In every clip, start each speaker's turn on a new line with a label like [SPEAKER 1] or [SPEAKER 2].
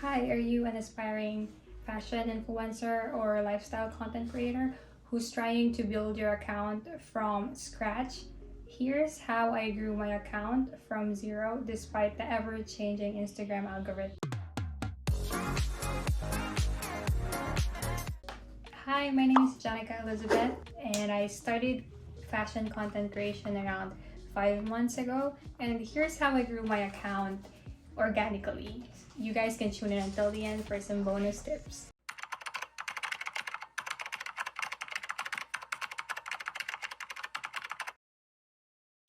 [SPEAKER 1] Hi, are you an aspiring fashion influencer or lifestyle content creator who's trying to build your account from scratch? Here's how I grew my account from zero despite the ever-changing Instagram algorithm. Hi, my name is Jenica Elizabeth and I started fashion content creation around 5 months ago, and here's how I grew my account organically. You guys can tune in until the end for some bonus tips.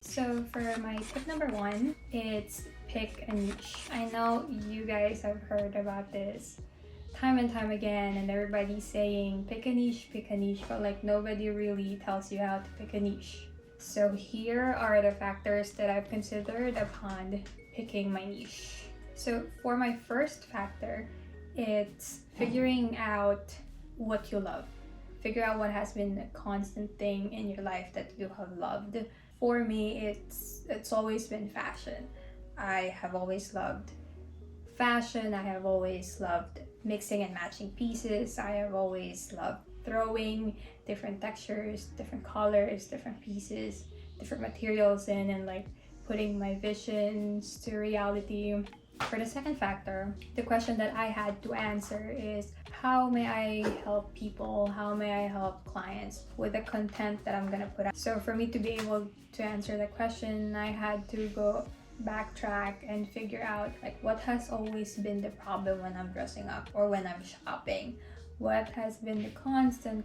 [SPEAKER 1] So for my tip number one, it's pick a niche. I know you guys have heard about this time and time again, and everybody's saying pick a niche, but like nobody really tells you how to pick a niche. So here are the factors that I've considered upon picking my niche. So for my first factor, it's figuring out what you love. Figure out what has been a constant thing in your life that you have loved. For me, it's always been fashion. I have always loved fashion. I have always loved mixing and matching pieces. I have always loved throwing different textures, different colors, different pieces, different materials in, and like putting my visions to reality. For the second factor, the question that I had to answer is how may I help people? How may I help clients with the content that I'm gonna put out? So for me to be able to answer the question, I had to go backtrack and figure out like what has always been the problem when I'm dressing up or when I'm shopping. What has been the constant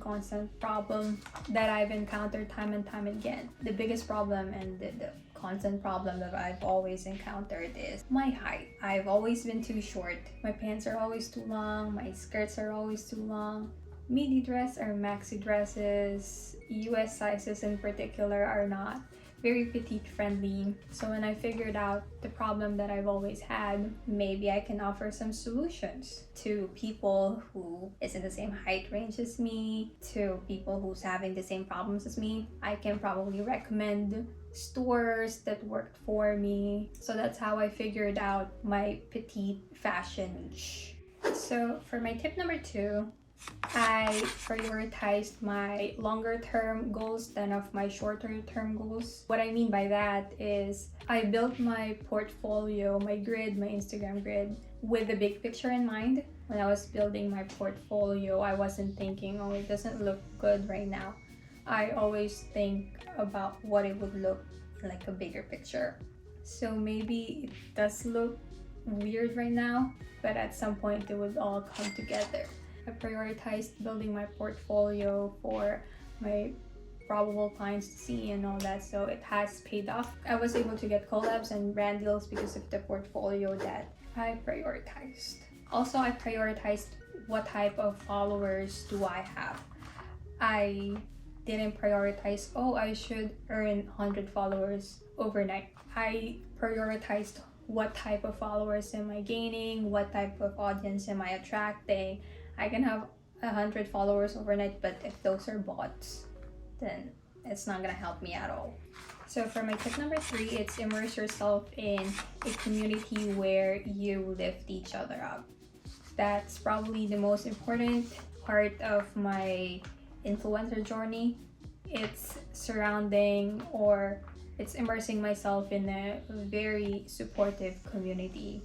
[SPEAKER 1] problem that I've encountered time and time again? The biggest problem and the constant problem that I've always encountered is my height. I've always been too short. My pants are always too long. My skirts are always too long. Midi dress or maxi dresses, US sizes in particular, are not very petite friendly. So when I figured out the problem that I've always had, maybe I can offer some solutions to people who is in the same height range as me, to people who's having the same problems as me. I can probably recommend stores that worked for me. So that's how I figured out my petite fashion niche. So for my tip number two, I prioritized my longer term goals than of my shorter term goals. What I mean by that is I built my portfolio, my grid, my Instagram grid, with the big picture in mind. When I was building my portfolio, I wasn't thinking, oh, it doesn't look good right now. I always think about what it would look like a bigger picture. So maybe it does look weird right now, but at some point it would all come together. I prioritized building my portfolio for my probable clients to see and all that, so it has paid off. I was able to get collabs and brand deals because of the portfolio that I prioritized. Also, I prioritized what type of followers do I have. I didn't prioritize, oh, I should earn 100 followers overnight. I prioritized what type of followers am I gaining, what type of audience am I attracting. I can have 100 followers overnight, but if those are bots, then it's not gonna help me at all. So for my tip number three, it's immerse yourself in a community where you lift each other up. That's probably the most important part of my influencer journey. It's it's immersing myself in a very supportive community.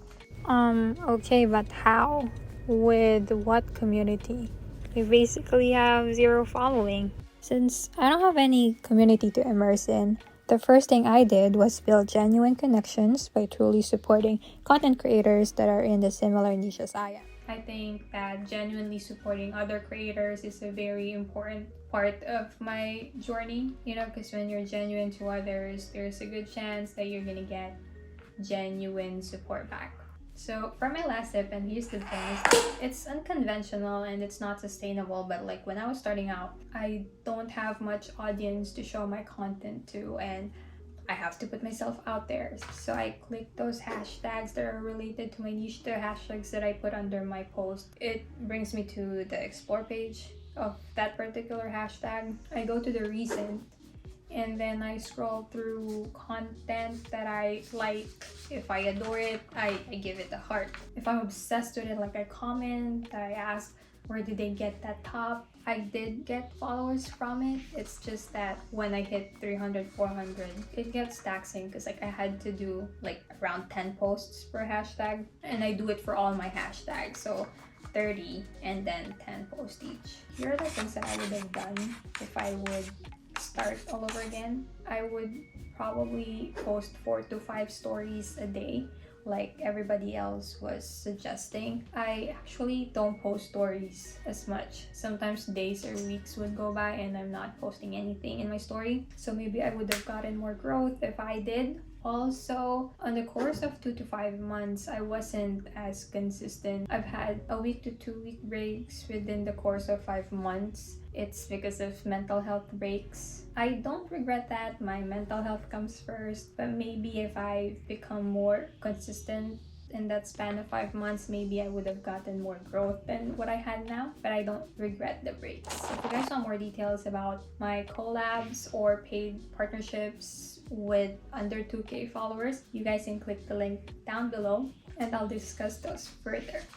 [SPEAKER 1] Okay, but how? With what community? You basically have zero following. Since I don't have any community to immerse in, the first thing I did was build genuine connections by truly supporting content creators that are in the similar niche as I am. I think that genuinely supporting other creators is a very important part of my journey, because when you're genuine to others, there's a good chance that you're gonna get genuine support back. So for my last tip, and here's the thing, it's unconventional and it's not sustainable, but like when I was starting out, I don't have much audience to show my content to, and I have to put myself out there. So I click those hashtags that are related to my niche, the hashtags that I put under my post. It brings me to the explore page of that particular hashtag. I go to the recent and then I scroll through content that I like. If I adore it, I give it a heart. If I'm obsessed with it, like I comment, I ask where did they get that top. I did get followers from it. It's just that when I hit 300, 400, it gets taxing because like I had to do like around 10 posts per hashtag, and I do it for all my hashtags. So 30 and then 10 posts each. Here are the things that I would have done if I would start all over again. I would probably post 4 to 5 stories a day like everybody else was suggesting. I actually don't post stories as much. Sometimes days or weeks would go by and I'm not posting anything in my story. So maybe I would have gotten more growth if I did. Also, on the course of 2 to 5 months, I wasn't as consistent. I've had a week to 2 week breaks within the course of 5 months. It's because of mental health breaks. I don't regret that. My mental health comes first, but maybe if I become more consistent in that span of 5 months, maybe I would have gotten more growth than what I had now, but I don't regret the breaks. If you guys want more details about my collabs or paid partnerships with under 2K followers, you guys can click the link down below and I'll discuss those further.